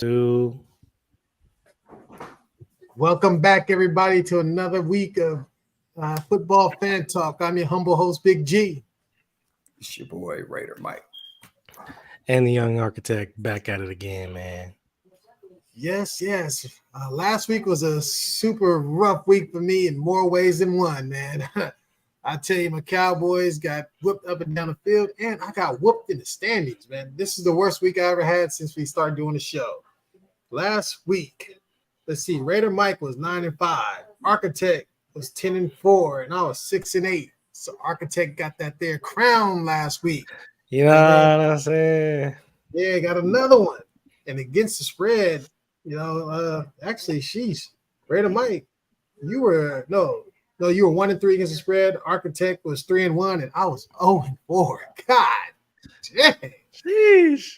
2. Welcome back, everybody, to another week of Football FanTalk. I'm your humble host, Big G. It's your boy, Raider Mike. And the young architect back at it again, man. Yes. Last week was a super rough week for me in more ways than one, man. I tell you, my Cowboys got whooped up and down the field, and I got whooped in the standings, man. This is the worst week I ever had since we started doing the show. Last week, let's see, Raider Mike was 9-5. Architect was 10-4, and I was 6-8. So Architect got that there crown last week. You know what I'm saying? Yeah, got another one. And against the spread, actually, sheesh. Raider Mike, you were 1-3 against the spread. Architect was 3-1, and I was 0-4. God dang. Sheesh.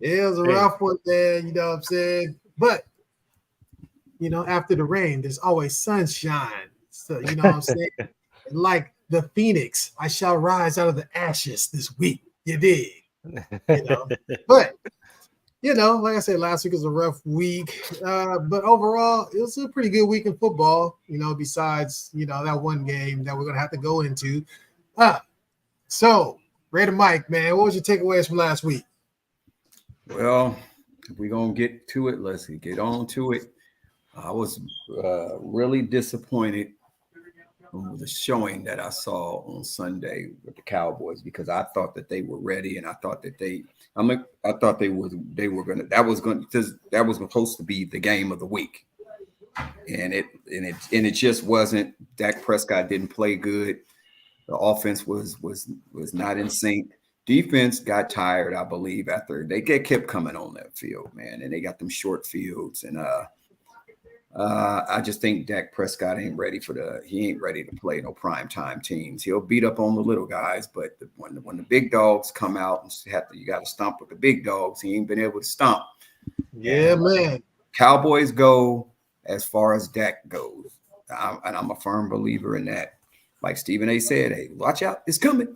Yeah, it was a rough one, man. You know what I'm saying? But after the rain, there's always sunshine. So, you know what I'm saying? Like the phoenix, I shall rise out of the ashes this week. You dig? But, like I said, last week was a rough week. But overall, it was a pretty good week in football, besides, that one game that we're going to have to go into. So, Raider Mike, man, what was your takeaways from last week? Well, if we're going to get to it, let's get on to it. I was really disappointed with the showing that I saw on Sunday with the Cowboys because I thought that they were ready, and I thought that they were gonna. That was supposed to be the game of the week, and it just wasn't. Dak Prescott didn't play good. The offense was not in sync. Defense got tired, I believe, after they kept coming on that field, man, and they got them short fields, and I just think Dak Prescott ain't ready to play no primetime teams. He'll beat up on the little guys, but when the big dogs come out and you got to stomp with the big dogs, he ain't been able to stomp. Yeah, man. Cowboys go as far as Dak goes, and I'm a firm believer in that. Like Stephen A. said, hey, watch out, it's coming.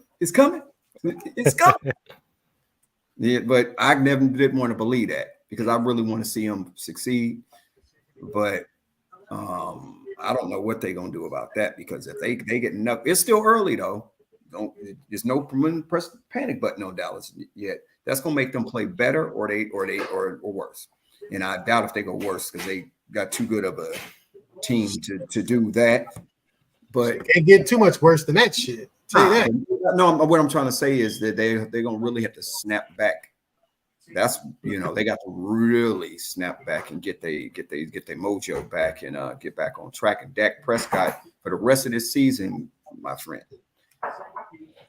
Yeah, but I never did want to believe that because I really want to see him succeed. But I don't know what they're gonna do about that because if they get enough, it's still early though. There's no press panic button on Dallas yet. That's gonna make them play better or worse. And I doubt if they go worse because they got too good of a team to do that. But it can't get too much worse than that shit. Tell you that. No, what I'm trying to say is that they're gonna really have to snap back. That's they got to really snap back and get their mojo back and get back on track. And Dak Prescott for the rest of this season, my friend,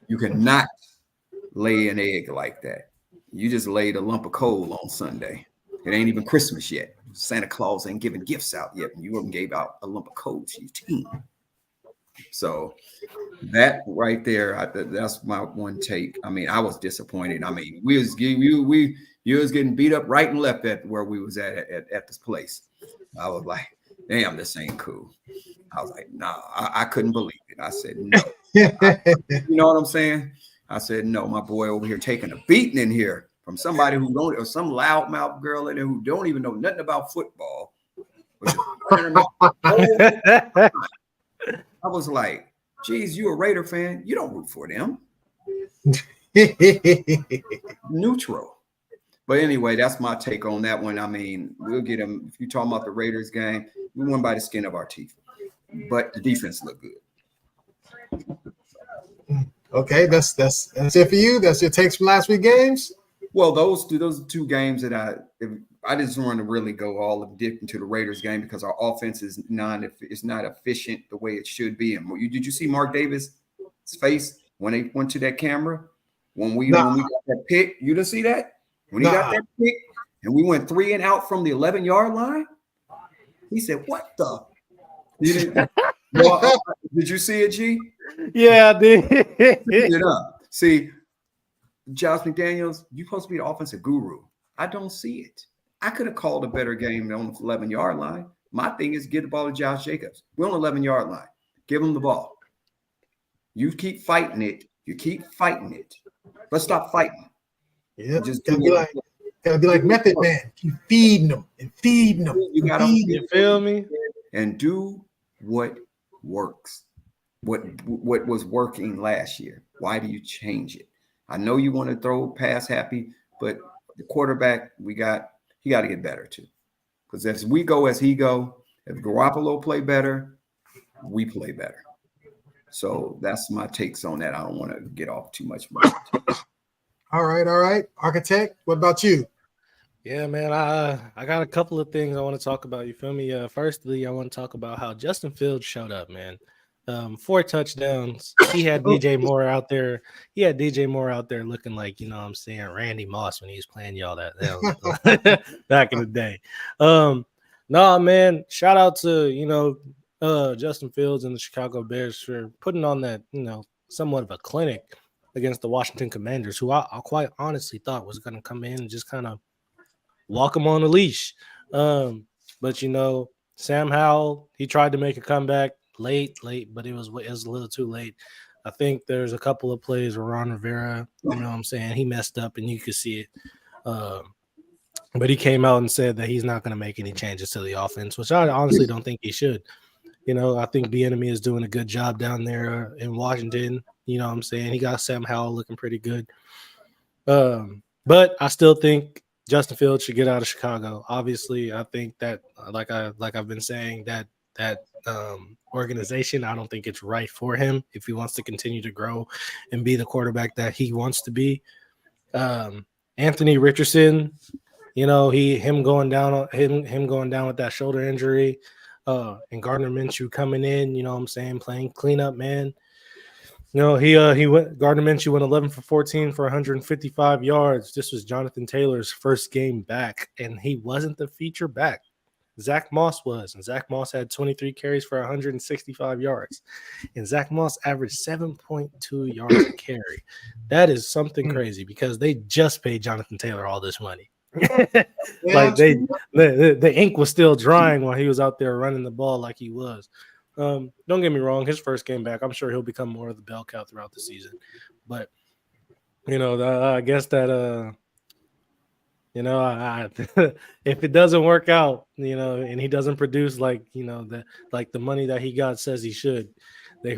you cannot lay an egg like that. You just laid a lump of coal on Sunday. It ain't even Christmas yet. Santa Claus ain't giving gifts out yet. And you gave out a lump of coal to your team. So that right there, that's my one take. I mean, I was disappointed. I mean, you was getting beat up right and left at where we was at this place. I was like, damn, this ain't cool. I was like, nah, I couldn't believe it. I said, no. You know what I'm saying? I said, no, my boy over here taking a beating in here from somebody who don't, or some loudmouth girl in there who don't even know nothing about football. I was like, geez, you a Raider fan. You don't root for them. Neutral. But anyway, that's my take on that one. I mean, we'll get them. If you're talking about the Raiders game, we won by the skin of our teeth. But the defense looked good. Okay, that's it for you. That's your takes from last week's games? Well, those two games that I just want to really go all deep into the Raiders game because our offense is not efficient the way it should be. And did you see Mark Davis' face when they went to that camera when we got that pick? You didn't see that when he got that pick and we went 3 and out from the 11-yard line. He said, "What the?" Did you see it, G? Yeah, I did. See, Josh McDaniels, you're supposed to be the offensive guru. I don't see it. I could have called a better game on the 11-yard line. My thing is get the ball to Josh Jacobs. We're on the 11-yard line. Give him the ball. You keep fighting it. Let's stop fighting. Yeah, just gotta Gotta be like Method Man. Keep feeding them and feeding them. You and gotta feeding You them. feel me? and do what works. What was working last year? Why do you change it? I know you want to throw pass happy, but the quarterback he got to get better too. Because as we go as he go, if Garoppolo play better, we play better. So that's my takes on that. I don't want to get off too much. All right. Architect, what about you? Yeah, man. I got a couple of things I want to talk about. You feel me? Firstly, I want to talk about how Justin Fields showed up, man. 4 touchdowns. He had DJ Moore out there. He had DJ Moore out there looking like, you know what I'm saying, Randy Moss when he was playing y'all that back in the day. No, man, shout out to, Justin Fields and the Chicago Bears for putting on that, somewhat of a clinic against the Washington Commanders, who I quite honestly thought was going to come in and just kind of walk him on a leash. But Sam Howell, he tried to make a comeback late, but it was a little too late. I think there's a couple of plays where Ron Rivera, you know what I'm saying, he messed up and you could see it. But he came out and said that he's not going to make any changes to the offense, which I honestly don't think he should. I think Bieniemy is doing a good job down there in Washington. You know what I'm saying? He got Sam Howell looking pretty good. But I still think Justin Fields should get out of Chicago. Obviously, I think that, like I've been saying, that organization, I don't think it's right for him if he wants to continue to grow and be the quarterback that he wants to be. Anthony Richardson, him going down with that shoulder injury, and Gardner Minshew coming in, you know what I'm saying, playing cleanup, man. Gardner Minshew went 11 for 14 for 155 yards. This was Jonathan Taylor's first game back, and he wasn't the feature back. Zach Moss was, and Zach Moss had 23 carries for 165 yards, and Zach Moss averaged 7.2 yards a carry. That is something crazy because they just paid Jonathan Taylor all this money. Like the ink was still drying while he was out there running the ball like he was. Don't get me wrong, his first game back, I'm sure he'll become more of the bell cow throughout the season. But I guess that if it doesn't work out, and he doesn't produce like the money that he got says he should, I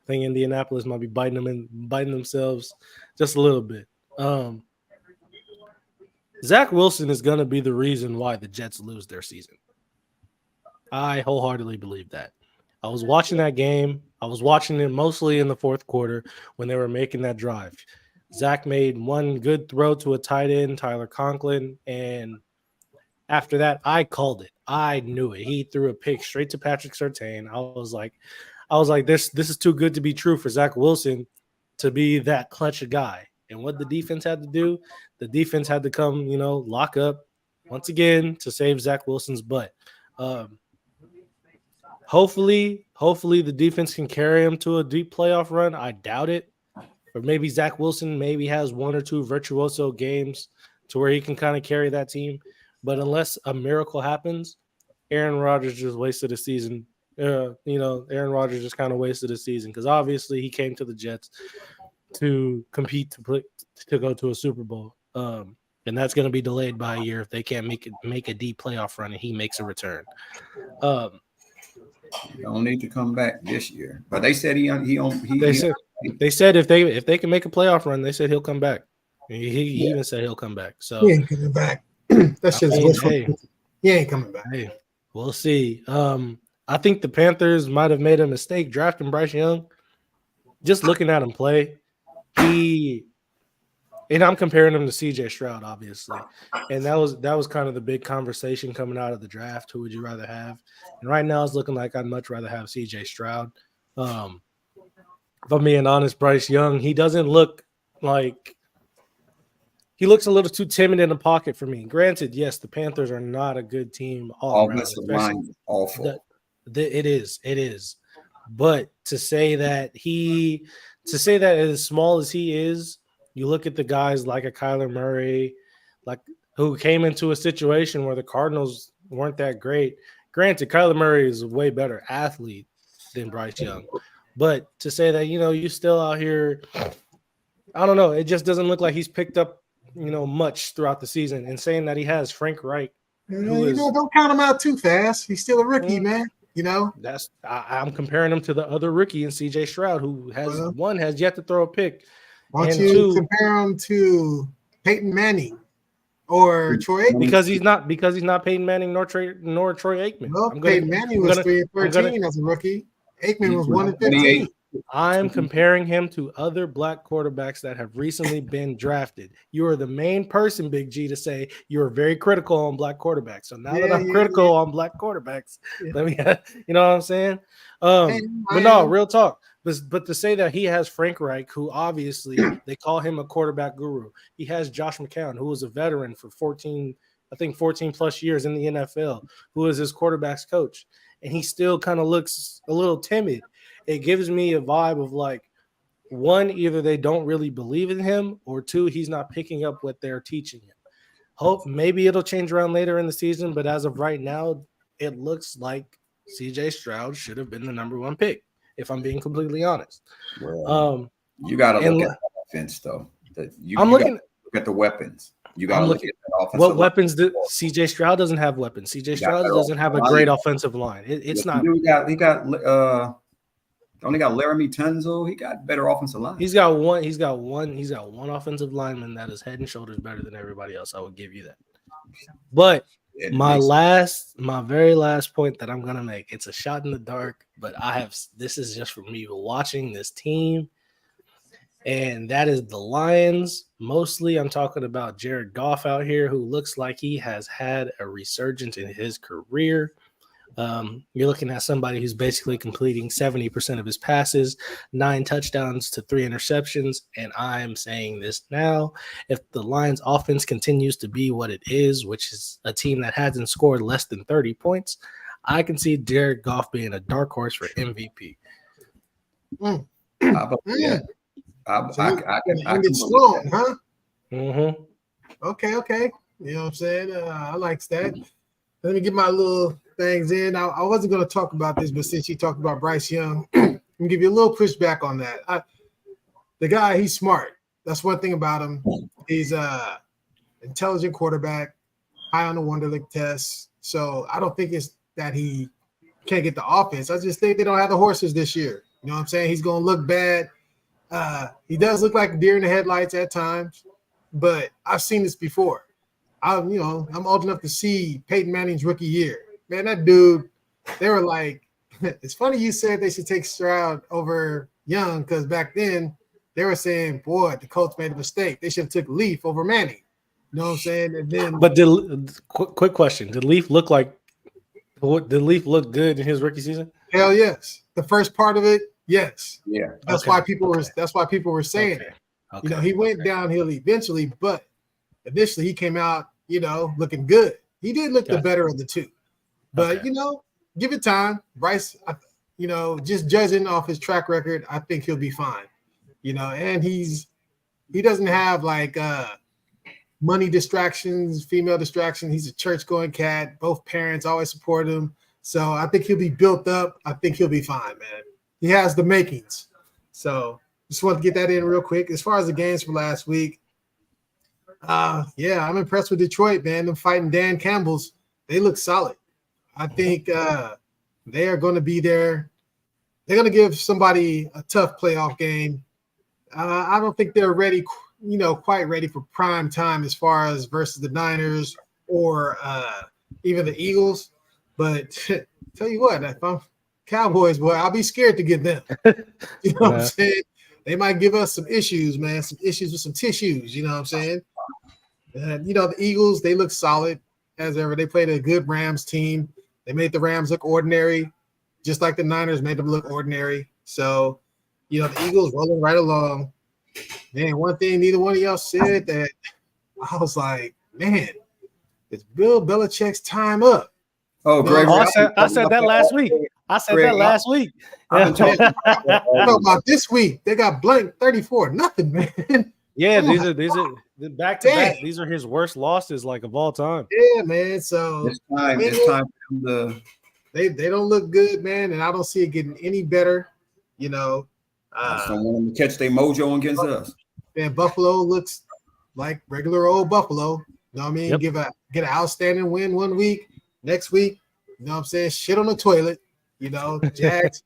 think Indianapolis might be biting themselves just a little bit. Zach Wilson is going to be the reason why the Jets lose their season. I wholeheartedly believe that. I was watching that game. I was watching it mostly in the fourth quarter when they were making that drive. Zach made one good throw to a tight end, Tyler Conklin, and after that, I called it. I knew it. He threw a pick straight to Patrick Surtain. I was like, this is too good to be true for Zach Wilson to be that clutch guy. And what the defense had to do, the defense had to come, lock up once again to save Zach Wilson's butt. Hopefully the defense can carry him to a deep playoff run. I doubt it. Or maybe Zach Wilson maybe has 1 or 2 virtuoso games to where he can kind of carry that team. But unless a miracle happens, Aaron Rodgers just wasted a season. Aaron Rodgers just kind of wasted a season because obviously he came to the Jets to compete to go to a Super Bowl. And that's going to be delayed by a year if they can't make a deep playoff run and he makes a return. You don't need to come back this year, but they said they said if they can make a playoff run, they said he'll come back. He even said he'll come back. So he ain't coming back. That's just wishful. He ain't coming back. Hey, we'll see. I think the Panthers might have made a mistake drafting Bryce Young. Just looking at him play, and I'm comparing him to CJ Stroud, obviously. And that was kind of the big conversation coming out of the draft. Who would you rather have? And right now it's looking like I'd much rather have CJ Stroud. If I'm being honest, Bryce Young, he doesn't look like – he looks a little too timid in the pocket for me. Granted, yes, the Panthers are not a good team all around. Offensive line awful. It is. But to say that as small as he is, you look at the guys like a Kyler Murray, like who came into a situation where the Cardinals weren't that great. Granted, Kyler Murray is a way better athlete than Bryce Young. But to say that, you still out here, I don't know. It just doesn't look like he's picked up much throughout the season, and saying that he has Frank Reich, don't count him out too fast. He's still a rookie, man. I'm comparing him to the other rookie in CJ Stroud, who has yet to throw a pick. Why don't you compare him to Peyton Manning or Troy Aikman? Because he's not Peyton Manning nor Troy Aikman. Well, Peyton Manning was 3-13 as a rookie. Aikman was 1-15. I'm comparing him to other black quarterbacks that have recently been drafted. You are the main person, Big G, to say you're very critical on black quarterbacks. So now that I'm critical on black quarterbacks, let me, you know what I'm saying? But no, real talk. But to say that he has Frank Reich, who obviously they call him a quarterback guru. He has Josh McCown, who was a veteran for 14 plus years in the NFL, who is his quarterback's coach. And he still kind of looks a little timid. It gives me a vibe of like, one, either they don't really believe in him, or two, he's not picking up what they're teaching him. Hope maybe it'll change around later in the season, but as of right now, it looks like CJ Stroud should have been the number one pick, if I'm being completely honest. Well, you got to look at the offense, though. I'm looking look at the weapons. You got to look at the offensive. What weapons do CJ Stroud doesn't have weapons? CJ Stroud doesn't have a great offensive line. It's not. He only got Laramie Tunzel. He got better offensive line. He's got one offensive lineman that is head and shoulders better than everybody else. I would give you that. But my very last point that I'm gonna make, it's a shot in the dark, but this is just for me watching this team, and that is the Lions. Mostly I'm talking about Jared Goff out here, who looks like he has had a resurgence in his career. You're looking at somebody who's basically completing 70% of his passes, 9 touchdowns to 3 interceptions. And I'm saying this now, if the Lions offense continues to be what it is, which is a team that hasn't scored less than 30 points, I can see Jared Goff being a dark horse for MVP. I can get strong, huh? Mm-hmm. Okay. You know what I'm saying? I like that. Let me get my little things in. I wasn't going to talk about this, but since you talked about Bryce Young, I'm going to give you a little pushback on that. The guy, he's smart. That's one thing about him. He's a intelligent quarterback, high on the Wonderlic test. So I don't think it's that he can't get the offense. I just think they don't have the horses this year. You know what I'm saying? He's going to look bad. He does look like a deer in the headlights at times, but I've seen this before. I'm old enough to see Peyton Manning's rookie year. Man, that dude, they were like, it's funny you said they should take Stroud over Young, because back then they were saying, boy, the Colts made a mistake. They should have took Leaf over Manning. You know what I'm saying? And then, but quick question: Did Leaf look good in his rookie season? Hell yes. The first part of it, yes. Yeah. That's why people were saying it. Okay. He went downhill eventually, but initially he came out, looking good. He did look the better of the two. But, give it time. Bryce, just judging off his track record, I think he'll be fine. And he doesn't have like money distractions, female distractions. He's a church-going cat. Both parents always support him. So I think he'll be built up. I think he'll be fine, man. He has the makings. So just want to get that in real quick. As far as the games from last week, I'm impressed with Detroit, man. Them fighting Dan Campbell's, they look solid. I think they are going to be there. They're going to give somebody a tough playoff game. I don't think they're ready, quite ready for prime time as far as versus the Niners or even the Eagles. But tell you what, if I'm Cowboys, boy, I'll be scared to get them. You know what I'm saying? They might give us some issues, man, some issues with some tissues. You know what I'm saying? And, the Eagles, they look solid as ever. They played a good Rams team. They made the Rams look ordinary, just like the Niners made them look ordinary. So, the Eagles rolling right along. Man, one thing neither one of y'all said that I was like, man, it's Bill Belichick's time up. Oh, Greg. I said that last week. I said that last week. About this week, they got blank 34. Nothing, man. Yeah, these are back to back. These are his worst losses, like, of all time. Yeah, man. So it's time for them they don't look good, man, and I don't see it getting any better. I just don't want them to catch their mojo against us. Man, Buffalo looks like regular old Buffalo. You know what I mean? Yep. Get an outstanding win one week, next week, you know what I'm saying? Shit on the toilet. You know, Jags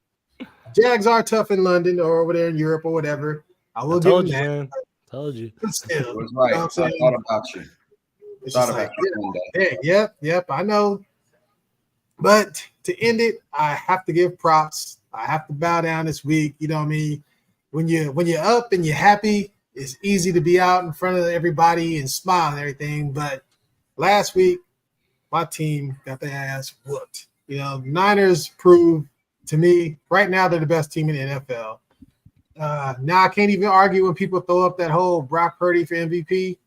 are tough in London or over there in Europe or whatever. I will give them that. Man. Told you. But still, It was right. You know what I'm I saying? thought about you. It's Thought just about like, you one day. hey, yep, I know. But to end it, I have to give props. I have to bow down this week. You know what I mean? When you're up and you're happy, it's easy to be out in front of everybody and smile and everything. But last week, my team got their ass whooped. You know, Niners proved to me right now they're the best team in the NFL. Now I can't even argue when people throw up that whole Brock Purdy for MVP.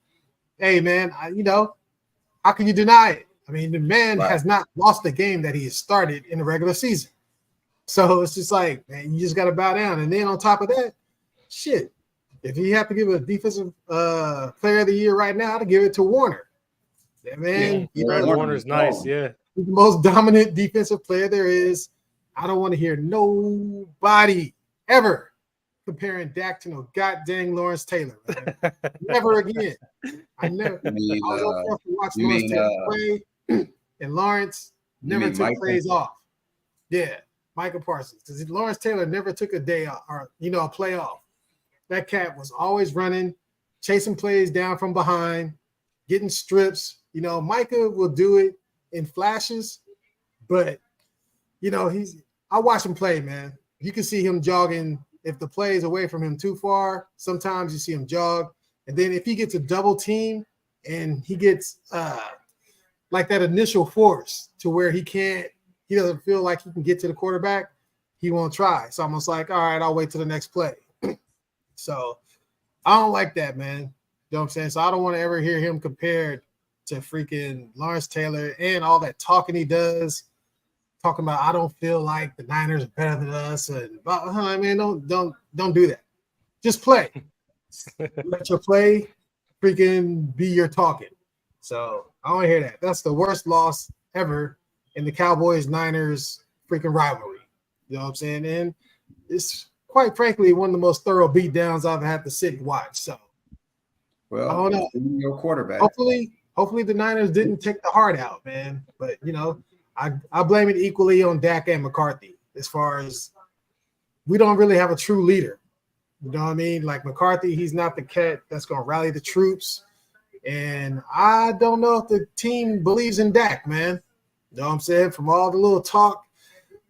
Hey, man, how can you deny it? I mean, the man has not lost a game that he has started in the regular season. So it's just like, man, you just got to bow down. And then on top of that, shit, if you have to give a defensive player of the year right now, to give it to Warner. Yeah, man, Warner's nice. Yeah. He's the most dominant defensive player there is. I don't want to hear nobody ever comparing Dak to no goddamn Lawrence Taylor. Man. Never again. I never. I was old enough to watch Lawrence Taylor play, and Lawrence never took plays off. Yeah, Michael Parsons, because Lawrence Taylor never took a day off or a play off. That cat was always running, chasing plays down from behind, getting strips. Micah will do it in flashes, but I watch him play, man. You can see him jogging. If the play is away from him too far, sometimes you see him jog. And then if he gets a double team and he gets like that initial force to where he doesn't feel like he can get to the quarterback, he won't try. It's almost like, all right, I'll wait till the next play. So I don't like that, man. You know what I'm saying? So I don't want to ever hear him compared to freaking Lawrence Taylor and all that talking he does. Talking about, I don't feel like the Niners are better than us, and man, don't do that. Just play. Let your play freaking be your talking. So I don't hear that. That's the worst loss ever in the Cowboys-Niners freaking rivalry. You know what I'm saying? And it's quite frankly one of the most thorough beatdowns I've had to sit and watch. So, well, I don't know. Your quarterback. Hopefully the Niners didn't take the heart out, man. But I blame it equally on Dak and McCarthy as far as we don't really have a true leader. You know what I mean? Like McCarthy, he's not the cat that's going to rally the troops. And I don't know if the team believes in Dak, man. You know what I'm saying? From all the little talk,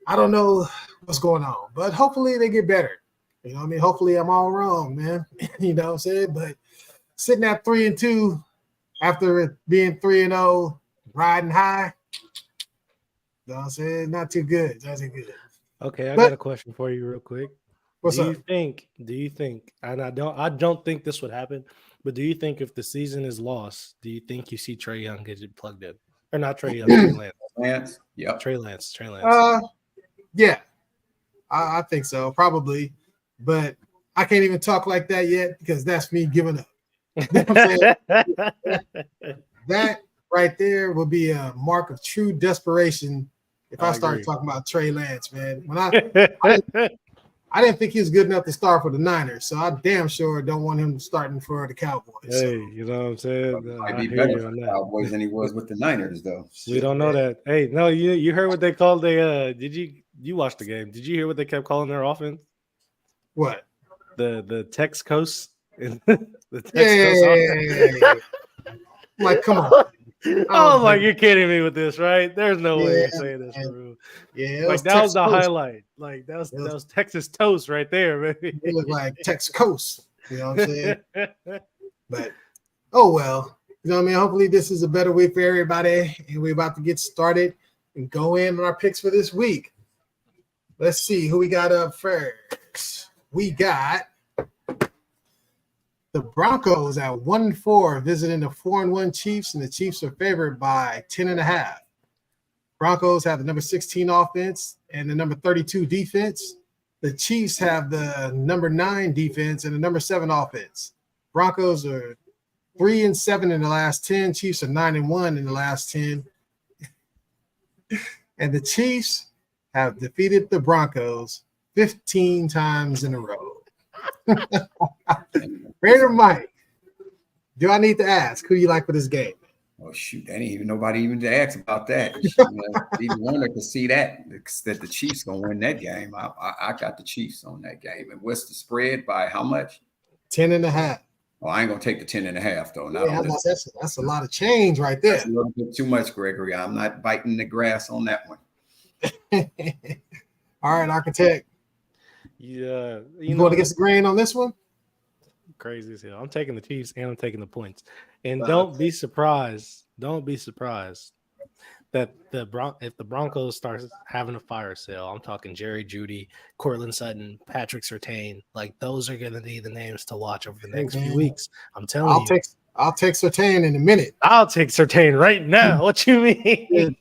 I don't know what's going on. But hopefully they get better. You know what I mean? Hopefully I'm all wrong, man. You know what I'm saying? But sitting at 3-2 after being 3-0, riding high, you know what I'm saying? Not too good. Okay, I got a question for you real quick. What's up? Do you think, and I don't think this would happen, but do you think if the season is lost, do you think you see Trey Young get plugged in? Or not Trey Young, Trey Lance. Yep. Trey Lance. Yeah. I think so, probably. But I can't even talk like that yet because that's me giving up. You know what I'm saying? That right there will be a mark of true desperation if I start talking about Trey Lance, man. When I didn't think he was good enough to start for the Niners, so I damn sure don't want him starting for the Cowboys. Hey, so. You know what I'm saying? Might be better for the Cowboys than he was with the Niners, though. We don't know that. Hey, no, you heard what they called did you watch the game? Did you hear what they kept calling their offense? What? The Tex Coast. The Tex Coast. Like, come on. Oh, like you're kidding me with this, right? There's no way you're saying this for real. Yeah, like that was the highlight. Like that was Texas toast right there, baby. It looked like Tex Coast. You know what I'm saying? But oh well. You know what I mean? Hopefully this is a better week for everybody, and we're about to get started and go in on our picks for this week. Let's see who we got up first. We got the Broncos at 1-4 visiting the 4-1 Chiefs, and the Chiefs are favored by 10.5. Broncos have the number 16 offense and the number 32 defense. The Chiefs have the number 9 defense and the number 7 offense. Broncos are 3-7 in the last 10. Chiefs are 9-1 in the last 10. And the Chiefs have defeated the Broncos 15 times in a row. Raider Mike, Do I need to ask who you like for this game? Oh shoot, there ain't even nobody even to ask about that. Even Warner could see that the Chiefs gonna win that game. I got the Chiefs on that game. And what's the spread by how much? 10.5. Oh, I ain't gonna take the 10.5 though. Not Yeah, on this. that's a lot of change right there. That's a little bit too much, Gregory. I'm not biting the grass on that one. All right, Architect. Yeah, You going against the grain on this one? Crazy as hell. I'm taking the Chiefs and I'm taking the points. And don't be surprised. Don't be surprised that if the Broncos start having a fire sale, I'm talking Jerry Jeudy, Cortland Sutton, Patrick Surtain. Like those are going to be the names to watch over the next few weeks. I'm telling you. I'll take Surtain in a minute. I'll take Surtain right now. What you mean?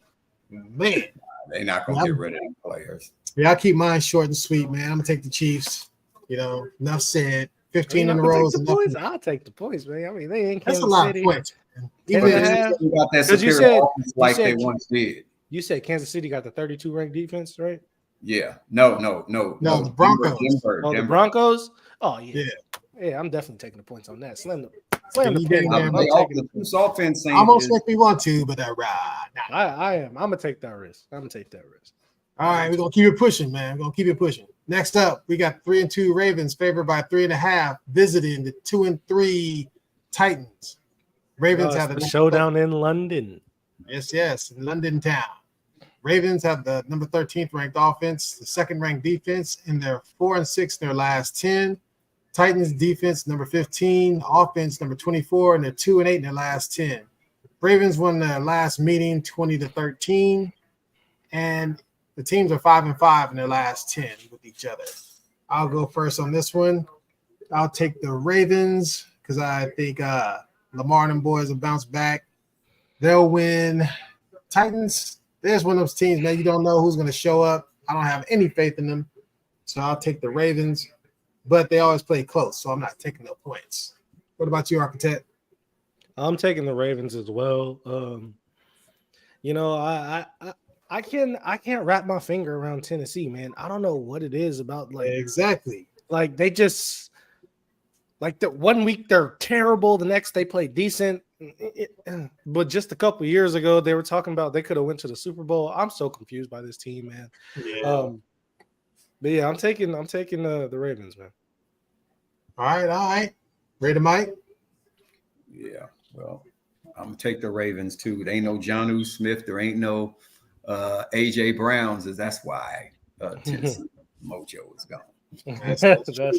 Man. They're not going to get rid of them players. Yeah, I'll keep mine short and sweet, man. I'm going to take the Chiefs. Enough said. 15 in a row. I'll take the points, man. I mean, they ain't That's a lot City. of points. Because they once did. You said Kansas City got the 32 ranked defense, right? Yeah. No. The Broncos. Denver. The Broncos? Oh, yeah. Yeah, I'm definitely taking the points on that. Slam the pin. The Chiefs offense ain't almost like we want to, but I am. I'm going to take that risk. All right, we're going to keep it pushing, man. We're going to keep it pushing. Next up, we got 3-2 Ravens favored by 3.5, visiting the 2-3 Titans. Ravens have the showdown in London. Yes, in London town. Ravens have the number 13th ranked offense, the second ranked defense, and they're 4-6 in their last 10. Titans defense number 15, offense number 24, and they're 2-8 in their last 10. Ravens won their last meeting 20-13, and the teams are 5-5 in their last 10 with each other. I'll go first on this one. I'll take the Ravens because I think Lamar and them boys will bounce back. They'll win. Titans, there's one of those teams, man. You don't know who's going to show up. I don't have any faith in them. So I'll take the Ravens. But they always play close, so I'm not taking no points. What about you, Architect? I'm taking the Ravens as well. I can't wrap my finger around Tennessee, man. I don't know what it is about exactly. Like they just the 1 week they're terrible, the next they play decent. But just a couple years ago, they were talking about they could have went to the Super Bowl. I'm so confused by this team, man. Yeah. But yeah, I'm taking the Ravens, man. All right. Ready, Mike? Yeah. Well, I'm gonna take the Ravens too. There ain't no Jonnu Smith. There ain't no AJ Browns. That's why Tennessee mojo is gone. That's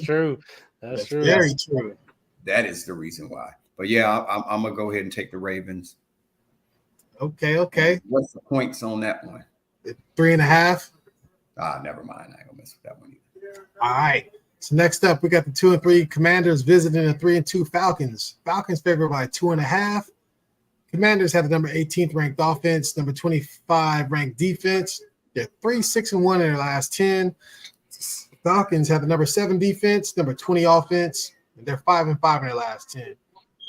true. That's true. Very true. That is the reason why. But yeah, I'm gonna go ahead and take the Ravens. Okay. What's the points on that one? 3.5. Never mind. I ain't gonna mess with that one either. All right. So next up, we got the 2-3 Commanders visiting the 3-2 Falcons. Falcons favored by 2.5. Commanders have the number 18th ranked offense, number 25 ranked defense. They're 3-6-1 in their last 10. Falcons have the number 7 defense, number 20 offense, and they're 5-5 in their last 10.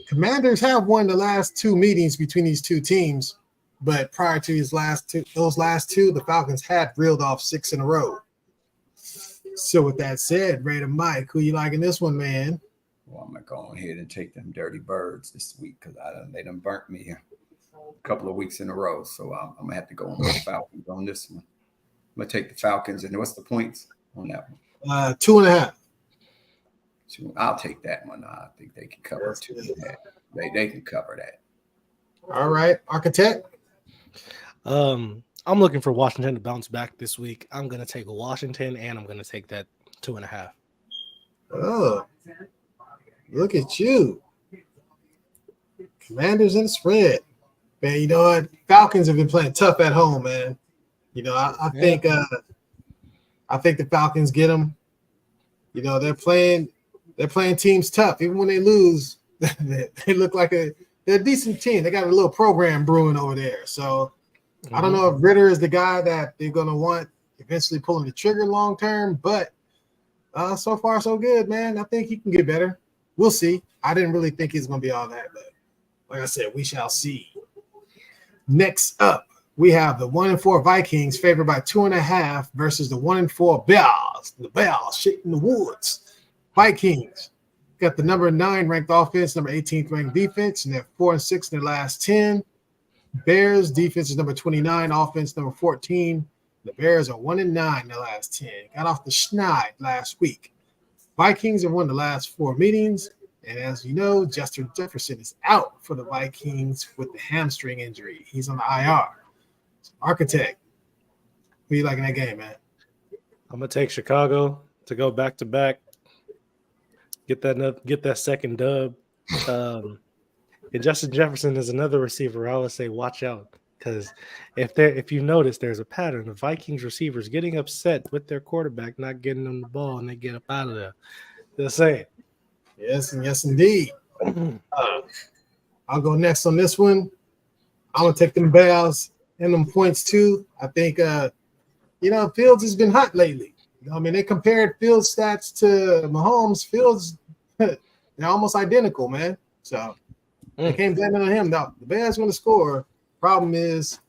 Commanders have won the last 2 meetings between these two teams, but prior to those last two, the Falcons had reeled off 6 in a row. So with that said, Ray and Mike, who you liking this one, man? Well, I'm gonna go ahead and take them Dirty Birds this week because they done burnt me a couple of weeks in a row. So I'm gonna have to go on with the Falcons on this one. I'm gonna take the Falcons, and what's the points on that one? 2.5. I'll take that one. I think they can cover 2.5. They can cover that. All right, Architect. I'm looking for Washington to bounce back this week. I'm gonna take Washington, and I'm gonna take that 2.5. Oh, look at you. Commanders in the spread. Man, you know what? Falcons have been playing tough at home, man. I think the Falcons get them. They're playing teams tough. Even when they lose, they look like they're a decent team. They got a little program brewing over there. So I don't know if Ritter is the guy that they're gonna want eventually pulling the trigger long term, but so far so good, man. I think he can get better. We'll see. I didn't really think he's gonna be all that, but like I said, we shall see. Next up, we have the 1-4 Vikings favored by 2.5 versus the 1-4 Bears. The Bears shit in the woods. Vikings Got the number 9 ranked offense, number 18th ranked defense, and they're 4-6 in their last 10. Bears defense is number 29, offense number 14. The Bears are 1-9 in their last 10. Got off the schneid last week. Vikings have won the last 4 meetings, and as you know, Justin Jefferson is out for the Vikings with the hamstring injury. He's on the IR. Architect, who you liking that game, man? I'm gonna take Chicago to go back to back. Get that second dub. And Justin Jefferson is another receiver. I would say watch out, because if you notice, there's a pattern of Vikings receivers getting upset with their quarterback not getting them the ball, and they get up out of there. Just saying. Yes, indeed. I'll go next on this one. I'm gonna take them Bears and them points too. I think Fields has been hot lately. I mean, they compared Fields' stats to Mahomes. Fields, they're almost identical, man. So they can't blame it on him. Now, the Bears want to score. Problem is,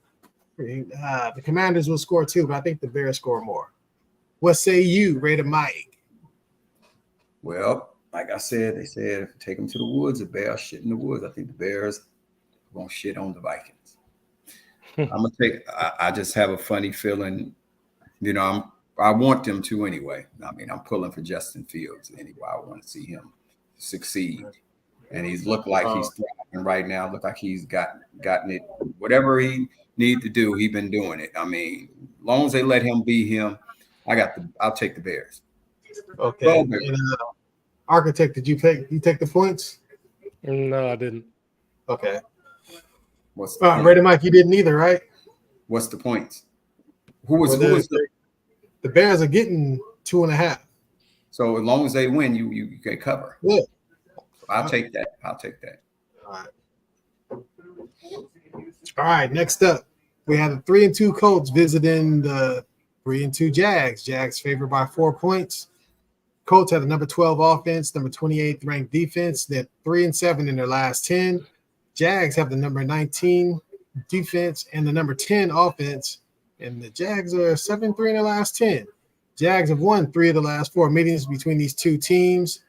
the Commanders will score too, but I think the Bears score more. What say you, Raider Mike? Well, like I said, they said if take them to the woods, the Bears shit in the woods. I think the Bears are gonna shit on the Vikings. I'm gonna take. I just have a funny feeling. I want them to anyway. I mean, I'm pulling for Justin Fields anyway. I want to see him succeed, and he's looked like he's thriving right now. Look like he's gotten it. Whatever he need to do, he's been doing it. I mean, as long as they let him be him, I'll take the Bears. Okay. And, Architect, did you take the points? No, I didn't. Okay. What's Raider Mike, you didn't either, right? What's the points? Who was the Bears are getting 2.5. So as long as they win, you can cover. Yeah. I'll take that. All right. Next up, we have the 3-2 Colts visiting the 3-2 Jags. Jags favored by 4 points. Colts have the number 12 offense, number 28th ranked defense. They're 3-7 in their last 10. Jags have the number 19 defense and the number 10 offense. And the Jags are 7-3 in the last 10. Jags have won 3 of the last 4 meetings between these two teams.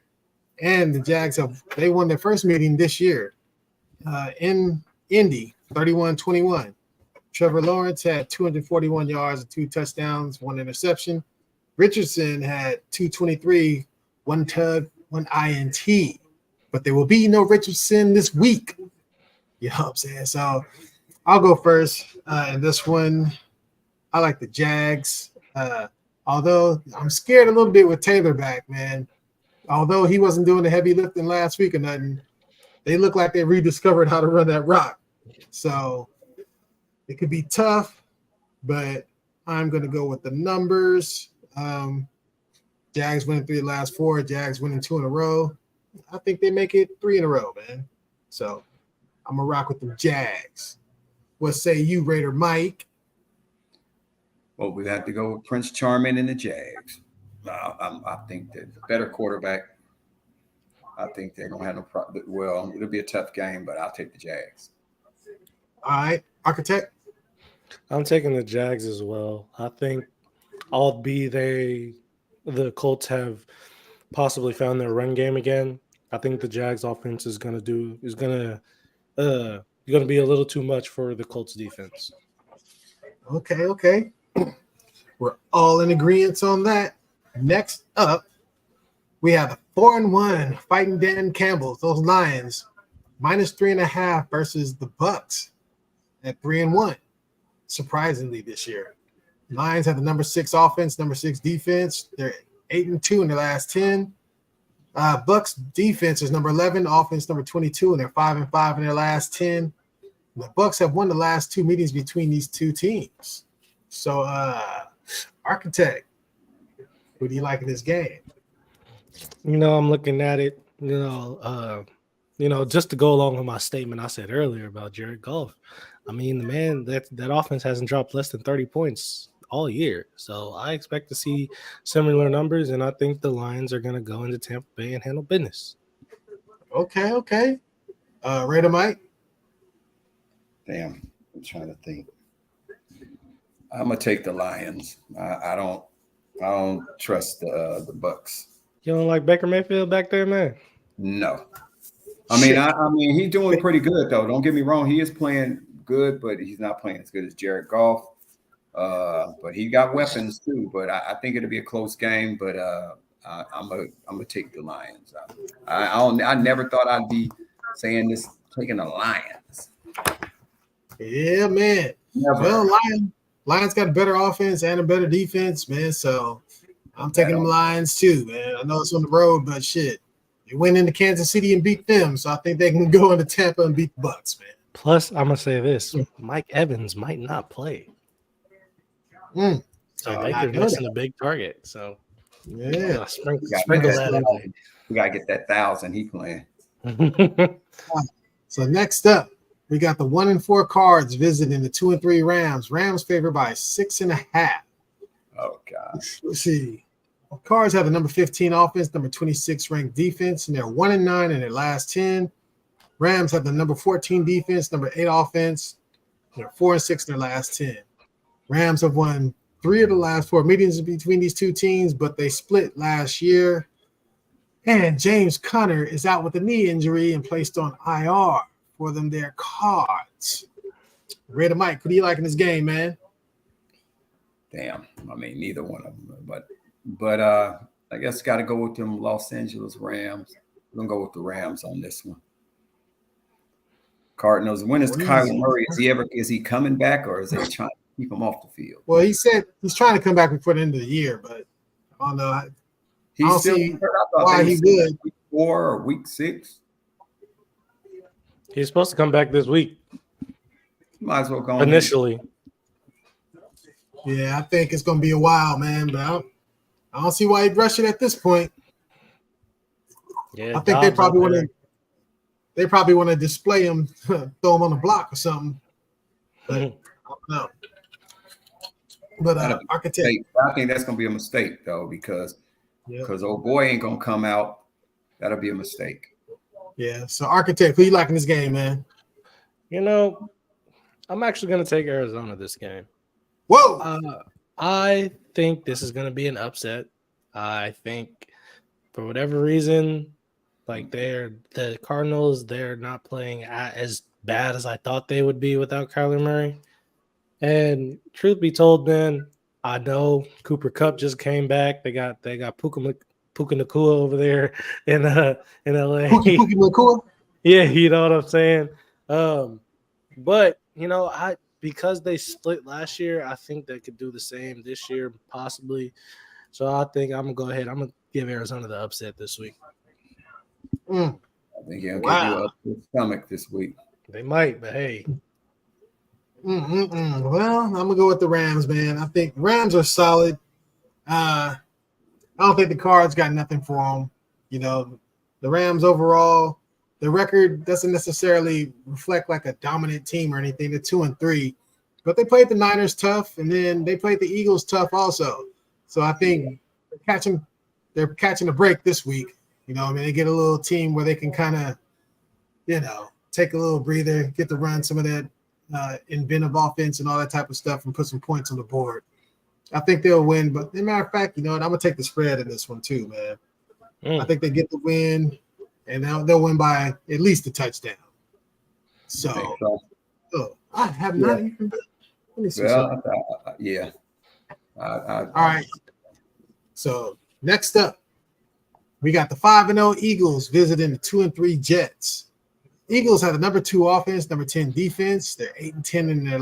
And the Jags they won their first meeting this year in Indy, 31-21. Trevor Lawrence had 241 yards and 2 touchdowns, 1 interception. Richardson had 223, 1 tug, 1 INT. But there will be no Richardson this week. You know what I'm saying? So I'll go first in this one. I like the Jags, although I'm scared a little bit with Taylor back, man. Although he wasn't doing the heavy lifting last week or nothing, they look like they rediscovered how to run that rock. So it could be tough, but I'm going to go with the numbers. Jags winning 3 of the last 4. Jags winning 2 in a row. I think they make it 3 in a row, man. So I'm going to rock with the Jags. What say you, Raider Mike? Well, we have to go with Prince Charming and the Jags. I think that the better quarterback. I think they're going to have no problem. Well, it'll be a tough game, but I'll take the Jags. All right. Architect? I'm taking the Jags as well. I think, albeit the Colts have possibly found their run game again, I think the Jags offense is going to be a little too much for the Colts defense. Okay. We're all in agreement on that. Next up, we have the 4-1 fighting Dan Campbell, those Lions, -3.5 versus the Bucks at 3-1. Surprisingly, this year, Lions have the number 6 offense, number 6 defense. They're 8-2 in the last 10. Bucks defense is number 11, offense number 22, and they're 5-5 in their last 10. The Bucks have won the last 2 meetings between these two teams. So, Architect, who do you like in this game? I'm looking at it, just to go along with my statement I said earlier about Jared Goff. I mean, the man, that offense hasn't dropped less than 30 points all year. So I expect to see similar numbers, and I think the Lions are going to go into Tampa Bay and handle business. Okay. Raider Mike? Damn, I'm trying to think. I'm gonna take the Lions. I don't trust the Bucks. You don't like Baker Mayfield back there, man? No. I mean, he's doing pretty good though. Don't get me wrong; he is playing good, but he's not playing as good as Jared Goff. But he got weapons too. But I think it'll be a close game. But I'm gonna take the Lions. I never thought I'd be saying this, taking the Lions. Yeah, man. Never. Well, Lions got a better offense and a better defense, man. So I'm taking them Lions too, man. I know it's on the road, but shit. They went into Kansas City and beat them, so I think they can go into Tampa and beat the Bucks, man. Plus, I'm gonna say this: Mike Evans might not play, so Baker's missing a big target. So yeah, sprinkle that in there. We gotta get that 1,000 he playing. So next up, we got the 1-4 Cards visiting the 2-3 Rams. Rams favored by 6.5. Oh God. Let's see. Cards have the number 15 offense, number 26 ranked defense, and they're 1-9 in their last 10. Rams have the number 14 defense, number 8 offense, and they're 4-6 in their last 10. Rams have won 3 of the last 4 meetings between these two teams, but they split last year. And James Conner is out with a knee injury and placed on IR for them. Their Cards. Ray to Mike, what do you like in this game, man? Damn. I mean, neither one of them, but I guess got to go with them Los Angeles Rams. I'm gonna go with the Rams on this one. Cardinals. When is Kyler Murray? Is he coming back, or is they trying to keep him off the field? Well, he said he's trying to come back before the end of the year, but I don't know. He's still why he would. Week 4 or week 6. He's supposed to come back this week. Might as well go initially. Yeah, I think it's gonna be a while, man. But I don't see why he'd rush it at this point. Yeah, I think they probably want to. They probably want to display him, throw him on the block or something. But I don't know. But Architect, I think that's gonna be a mistake though, because old boy ain't gonna come out. That'll be a mistake. Yeah. So Architect, who you liking this game, man? You know, I'm actually gonna take Arizona this game. Whoa. I think this is gonna be an upset. I think for whatever reason, like the Cardinals, they're not playing as bad as I thought they would be without Kyler Murray. And truth be told, man, I know Cooper Kupp just came back. They got Puka Nacua over there in LA. Puka Nacua? Yeah, you know what I'm saying. But you know, because they split last year, I think they could do the same this year, possibly. So I think I'm gonna go ahead. I'm gonna give Arizona the upset this week. I think he'll give you up the stomach this week. They might, but hey. Well, I'm gonna go with the Rams, man. I think Rams are solid. I don't think the Cards got nothing for them. You know, the Rams overall, the record doesn't necessarily reflect like a dominant team or anything. They're 2-3, but they played the Niners tough, and then they played the Eagles tough also. So I think they're catching a break this week. You know, I mean, they get a little team where they can kind of, you know, take a little breather, get to run some of that inventive offense and all that type of stuff and put some points on the board. I think they'll win, but as a matter of fact, you know what, I'm going to take the spread in this one too, man. I think they get the win, and they'll win by at least a touchdown. So, I have not even – let me see something. Yeah. All right. So, next up, we got the 5-0 Eagles visiting the 2-3 Jets. Eagles have the number 2 offense, number 10 defense. They're 8-2 in their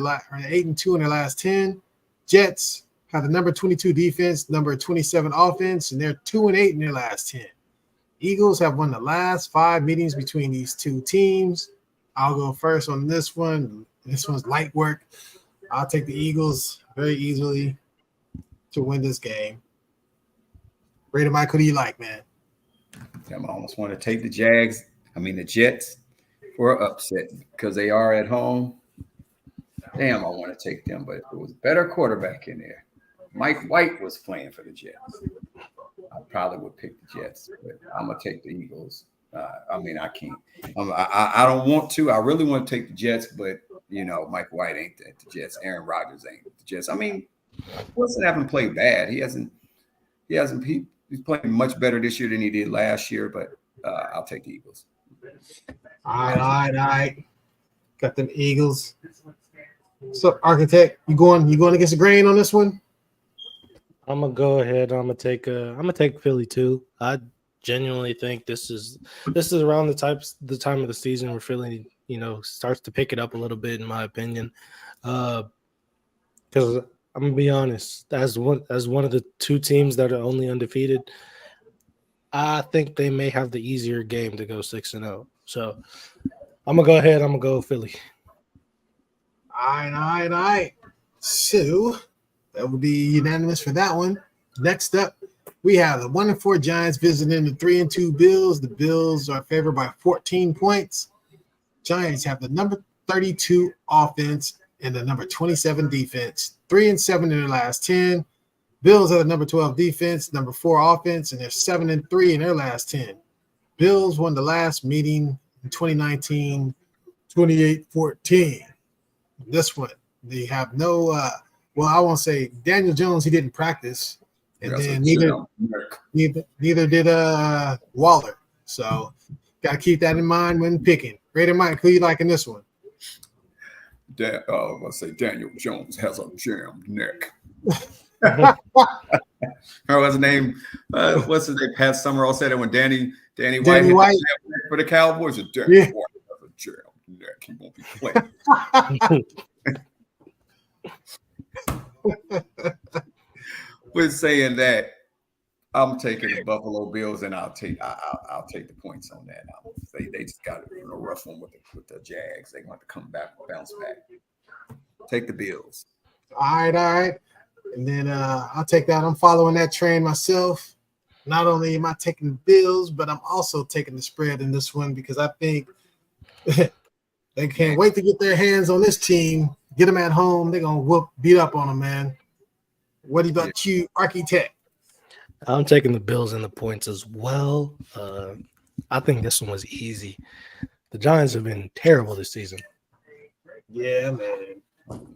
last 10. Jets have the number 22 defense, number 27 offense, and they're 2-8 in their last 10. Eagles have won the last 5 meetings between these two teams. I'll go first on this one. This one's light work. I'll take the Eagles very easily to win this game. Raider Mike, who do you like, man? I almost want to take the Jets for an upset because they are at home. Damn, I want to take them, but if it was a better quarterback in there. Mike White was playing for the Jets. I probably would pick the Jets, but I'm going to take the Eagles. I can't. I don't want to. I really want to take the Jets, but, you know, Mike White ain't at the Jets. Aaron Rodgers ain't at the Jets. I mean, Wilson haven't played bad. He's playing much better this year than he did last year, but I'll take the Eagles. All right. Got them Eagles. So, Architect, you going against the grain on this one? I'm gonna go ahead. I'm gonna take Philly too. I genuinely think this is around the time of the season where Philly, starts to pick it up a little bit, in my opinion. Because I'm gonna be honest, as one of the two teams that are only undefeated, I think they may have the easier game to go 6-0. So I'm gonna go ahead. I'm gonna go Philly. All right. So that would be unanimous for that one. Next up, we have the 1-4 Giants visiting the 3-2 Bills. The Bills are favored by 14 points. Giants have the number 32 offense and the number 27 defense. 3-7 in their last 10. Bills have the number 12 defense, number 4 offense, and they're 7-3 in their last 10. Bills won the last meeting in 2019, 28-14. This one, they have no I won't say Daniel Jones, he didn't practice, and then neither did Waller. So gotta keep that in mind when picking. Raider Mike, who you like in this one? Let's say Daniel Jones has a jammed neck. Remember what's his name? What's his name? Pat Summerall said it when Danny White for the Cowboys. Danny White has a jammed neck. He won't be playing. With saying that, I'm taking the Buffalo Bills, and I'll take the points on that. They just got a rough one with the Jags. They want to come back, bounce back. Take the Bills. All right. And then I'll take that. I'm following that train myself. Not only am I taking the Bills, but I'm also taking the spread in this one because I think they can't wait to get their hands on this team. Get them at home. They're going to beat up on them, man. What about you, Architect? I'm taking the Bills and the points as well. I think this one was easy. The Giants have been terrible this season. Yeah, man.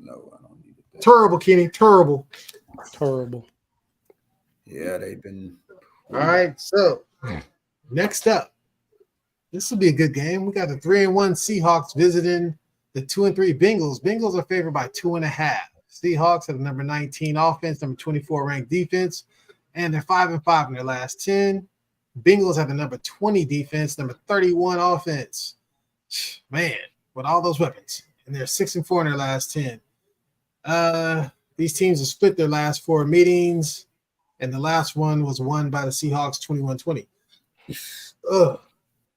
No, I don't need it. Terrible, Kenny. Terrible. Yeah, they've been. All right, so next up, this will be a good game. We got the 3-1 Seahawks visiting the 2-3 Bengals. Bengals are favored by 2.5. Seahawks have the number 19 offense, number 24 ranked defense, and they're 5-5 in their last 10. Bengals have the number 20 defense, number 31 offense. Man, with all those weapons, and they're 6-4 in their last 10. These teams have split their last 4 meetings, and the last one was won by the Seahawks 21-20. Oh,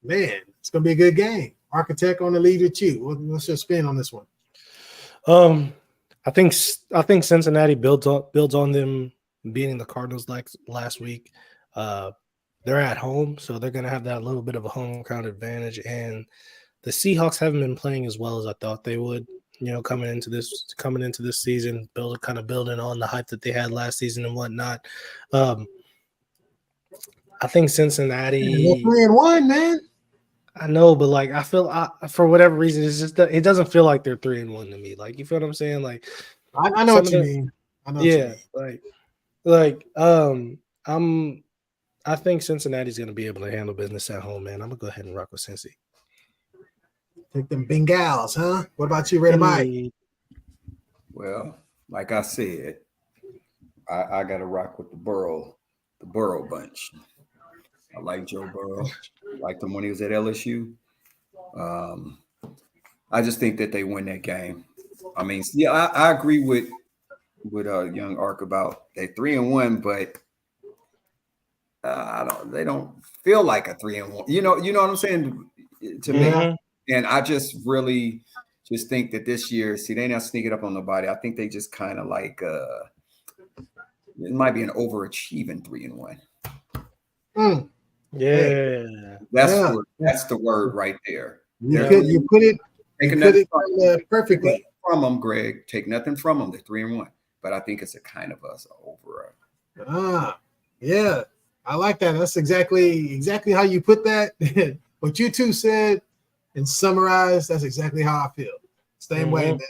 man, it's going to be a good game. Architect on the lead with you. What's your spin on this one? I think Cincinnati builds on them beating the Cardinals like last week. They're at home, so they're going to have that little bit of a home crowd advantage. And the Seahawks haven't been playing as well as I thought they would. Coming into this season, building on the hype that they had last season and whatnot. I think Cincinnati. They're 3-1, man. I know, but I feel for whatever reason, it's just it doesn't feel like they're 3-1 to me. You feel what I'm saying? I know what you mean. I think Cincinnati's going to be able to handle business at home, man. I'm gonna go ahead and rock with Cincy. Take them Bengals, huh? What about you, Red Mike? Well, like I said, I got to rock with the Burrow bunch. I like Joe Burrow. I liked him when he was at LSU. I just think that they win that game. I mean, yeah, I agree with young Ark about they 3-1, but they don't feel like a 3-1. You know what I'm saying to me. And I just really think that this year, they're not sneaking up on nobody. I think they just kind of it might be an overachieving 3-1. Yeah, that's the word right there. You put it perfectly from them, Greg. Take nothing from them. They're 3-1, but I think it's a kind of us over. Yeah, I like that. That's exactly how you put that. What you two said and summarized. That's exactly how I feel. Same way, man.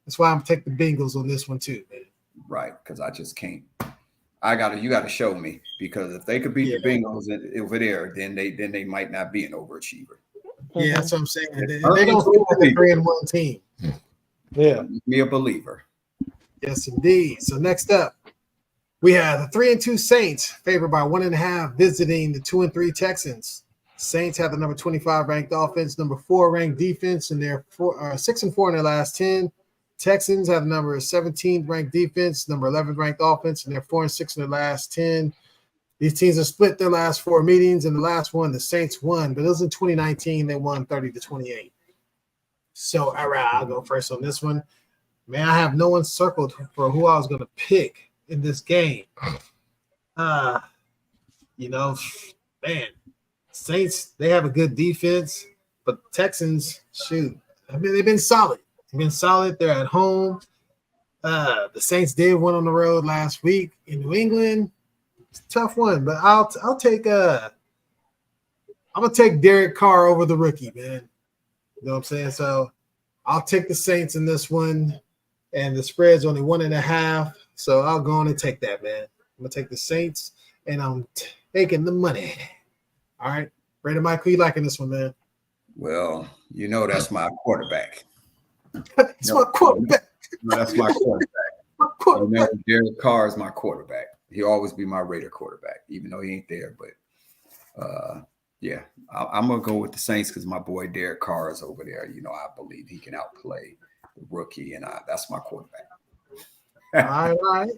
That's why I'm taking the Bengals on this one too, man. Right, because I just can't You gotta show me, because if they could beat Yeah. the Bengals over there, then they might not be an overachiever. Yeah, that's what I'm saying. They Turn me don't into feel a like a believer. 3-1 team. Yeah. Be a believer. Yes, indeed. So next up, we have the 3-2 Saints, favored by 1.5, visiting the 2-3 Texans. Saints have the number 25 ranked offense, number 4 ranked defense, and they're 6-4 in their last 10. Texans have the number 17 ranked defense, number 11 ranked offense, and they're 4-6 in their last 10. These teams have split their last 4 meetings, and the last one, the Saints won, but it was in 2019. They won 30-28. So, all right, I'll go first on this one. Man, I have no one circled for who I was going to pick in this game. Man, Saints, they have a good defense, but Texans, shoot, I mean, they've been solid. They're at home. The Saints did win on the road last week in New England. It's a tough one, but I'll take I'm gonna take Derek Carr over the rookie, man. You know what I'm saying? So I'll take the Saints in this one, and the spread's only 1.5. So I'll go on and take that, man. I'm gonna take the Saints, and I'm taking the money. All right, Brandon Mike, who you liking this one, man? Well, that's my quarterback. It's my quarterback. That's my quarterback. Derek Carr is my quarterback. He'll always be my Raider quarterback, even though he ain't there. But yeah, I'm gonna go with the Saints because my boy Derek Carr is over there. I believe he can outplay the rookie, and that's my quarterback. All right.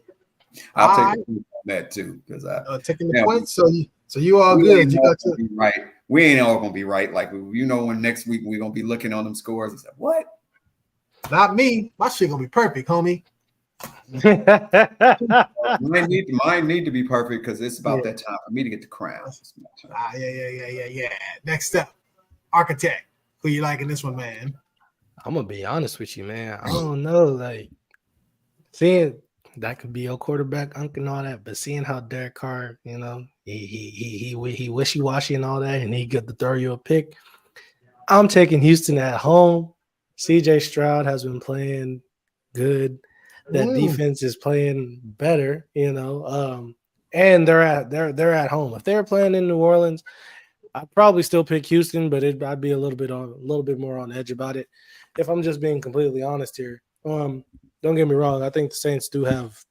I'll take that too, because taking the points. So you all good. You got to be right. We ain't all gonna be right. Like when next week we're gonna be looking on them scores and say, what? Not me. My shit gonna be perfect, homie. Mine need to be perfect because it's about that time for me to get the crown. Yeah. Next up, Architect. Who you liking this one, man? I'm gonna be honest with you, man. I don't know, like seeing that could be your quarterback, Unc, and all that, but seeing how Derek Carr, he wishy-washy and all that, and he get to throw you a pick. I'm taking Houston at home. CJ Stroud has been playing good. That defense is playing better, and they're at home. If they were playing in New Orleans, I'd probably still pick Houston, but I'd be a little bit more on edge about it. If I'm just being completely honest here, don't get me wrong. I think the Saints do have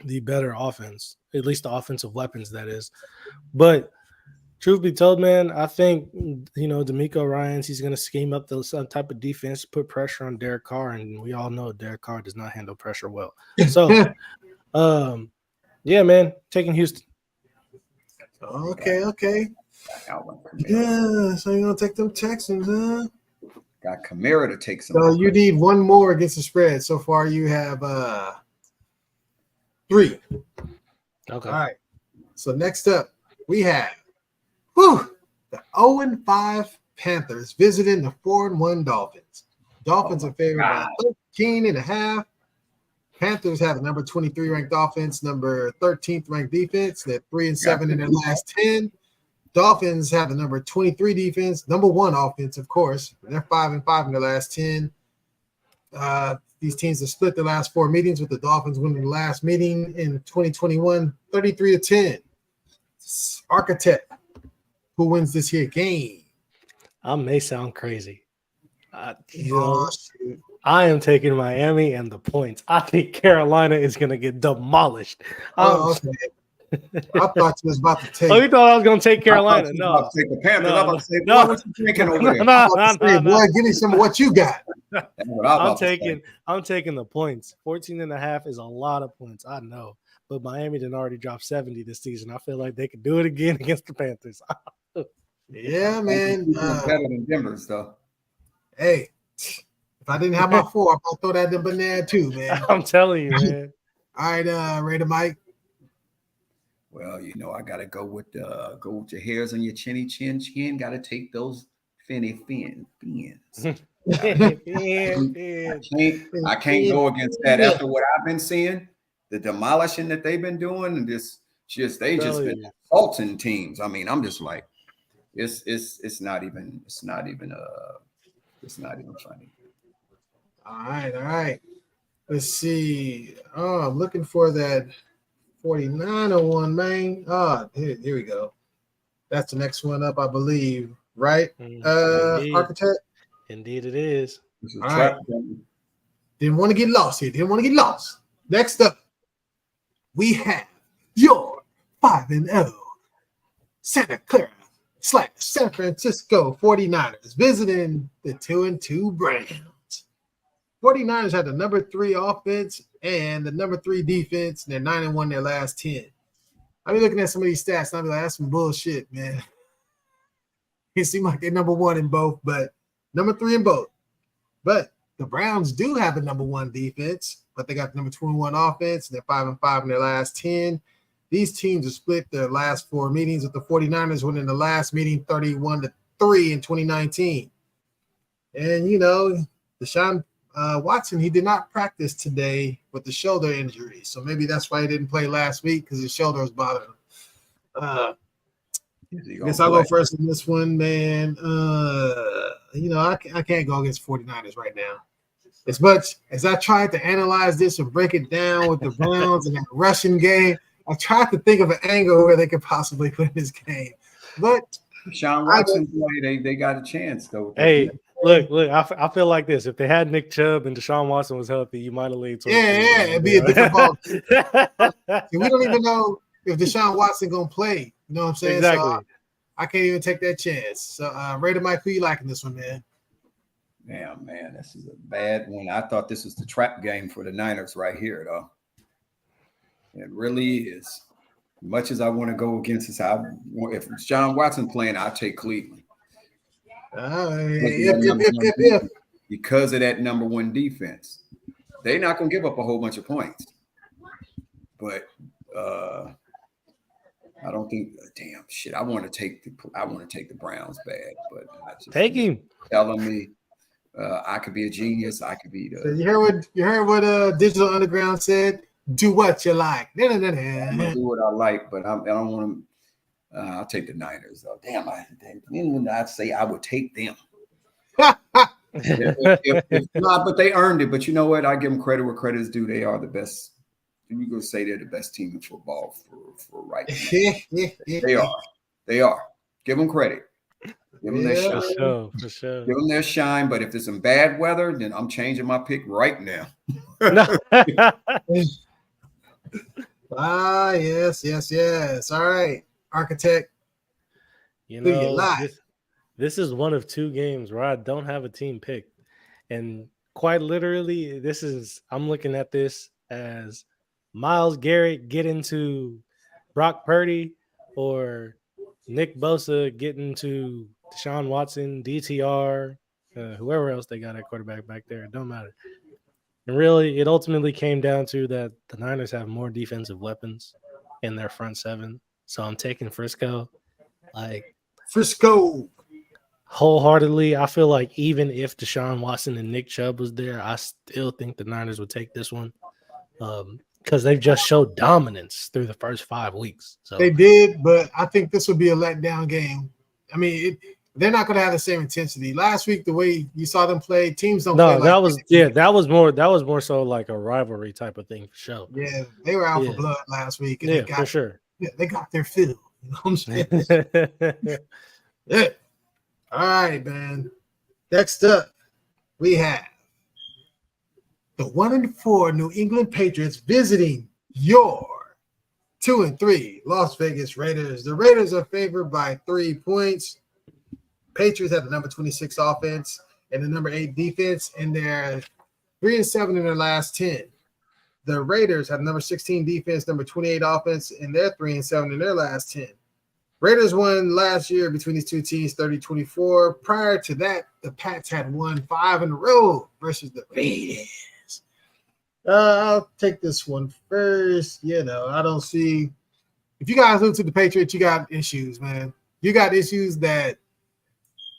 the better offense, at least the offensive weapons, that is. But truth be told, man, I think, D'Amico Ryans, he's going to scheme up some type of defense, put pressure on Derek Carr, and we all know Derek Carr does not handle pressure well. So, yeah, man, taking Houston. Okay. Yeah, so you're going to take them Texans, huh? Got Kamara to take some. So you need one more against the spread. So far, you have 3. Okay. All right. So next up, we have the 0-5 Panthers visiting the 4-1 Dolphins. Dolphins are favored by 13.5. Panthers have the number 23 ranked offense, number 13th ranked defense. They're 3-7 in their last 10. Dolphins have the number 23 defense, number 1 offense, of course. They're 5-5 in their last 10. These teams have split their last 4 meetings, with the Dolphins winning the last meeting in 2021, 33-10. Architect, who wins this here game? I may sound crazy. I am taking Miami and the points. I think Carolina is going to get demolished. Okay. I thought you was about to take. Oh, you thought I was going to take Carolina? No. About to take the Panthers. I'm about to say, no. What you drinking over there? Boy, give me some of what you got. I'm taking the points. 14.5 is a lot of points. I know. But Miami didn't already drop 70 this season. I feel like they could do it again against the Panthers. Yeah, man. Better than Denver's, though. Hey, if I didn't have my 4, I'll throw that in banana too, man. I'm telling you, man. All right, Raider Mike. Well, I gotta go with your hairs on your chin. Gotta take those fins. I can't go against that. After what I've been seeing, the demolishing that they've been doing, and they just been assaulting teams. I mean, I'm just like, it's not even funny. All right. Let's see. Oh, I'm looking for that 49-1, man. Here we go. That's the next one up, I believe. Right? Indeed. Architect? Indeed it is. This is All trap. right. Didn't want to get lost here. Next up, we have your 5-0 Santa Clara / San Francisco 49ers visiting the 2-2 Browns. 49ers had the number 3 offense and the number 3 defense, and they're 9-1 their last 10. I be looking at some of these stats, and I be like, that's some bullshit, man. It seems like they're number 1 in both, but number 3 in both. But the Browns do have the number 1 defense, but they got the number 21 offense, and they're 5-5 in their last 10. These teams have split their last 4 meetings, with the 49ers winning the last meeting 31-3 in 2019. And, Deshaun Watson, he did not practice today with the shoulder injury. So maybe that's why he didn't play last week, because his shoulder was bothering him. I guess I'll go first in this one, man. I can't go against 49ers right now. As much as I tried to analyze this and break it down with the Browns and that rushing game, I tried to think of an angle where they could possibly win this game. But Deshaun Watson, they got a chance, though. Hey, look, I feel like this. If they had Nick Chubb and Deshaun Watson was healthy, you might have leaned towards it'd be a different ball. We don't even know if Deshaun Watson going to play. You know what I'm saying? Exactly. So I can't even take that chance. So, Raider Mike, who you liking this one, man? Damn, man, this is a bad one. I thought this was the trap game for the Niners right here, though. It really is. As much as I want to go against this, if it's John Watson playing, I'll take Cleveland. Because of that number 1 defense. They're not going to give up a whole bunch of points. But I don't think. Damn shit! I want to take the Browns bad, but take him. Telling me I could be a genius. I could be the. You heard what Digital Underground said. Do what you like. I'm gonna do what I like, but I don't want to. I'll take the Niners though. Damn, I'd say I would take them. if not, but they earned it. But you know what? I give them credit where credit is due. They are the best. We're gonna say they're the best team in football for right now. They are. Give them credit. Give them their shine. For sure. Give them their shine. But if there's some bad weather, then I'm changing my pick right now. Yes. All right, Architect. This is one of 2 games where I don't have a team picked. And quite literally, I'm looking at this as Myles Garrett getting to Brock Purdy or Nick Bosa getting to Deshaun Watson, DTR, whoever else they got at quarterback back there. It don't matter. And really, it ultimately came down to that the Niners have more defensive weapons in their front 7. So I'm taking Frisco. Frisco. Wholeheartedly, I feel like even if Deshaun Watson and Nick Chubb was there, I still think the Niners would take this one. Because they've just showed dominance through the first 5 weeks. So they did, but I think this would be a letdown game. I mean, they're not going to have the same intensity. Last week, the way you saw them play, teams don't. No, play that was more so like a rivalry type of thing for sure. Yeah, they were out for blood last week. And for sure. Yeah, they got their fill. You know what I'm saying? Yeah. All right, man. Next up, we have the 1-4 New England Patriots visiting your 2-3 Las Vegas Raiders. The Raiders are favored by 3 points. Patriots have the number 26 offense and the number 8 defense, and they're 3-7 in their last 10. The Raiders have number 16 defense, number 28 offense, and they're 3-7 in their last 10. Raiders won last year between these 2 teams 30-24. Prior to that, the Pats had won 5 in a row versus the Raiders. I'll take this one first. I don't see – if you guys lose to the Patriots, you got issues, man. You got issues that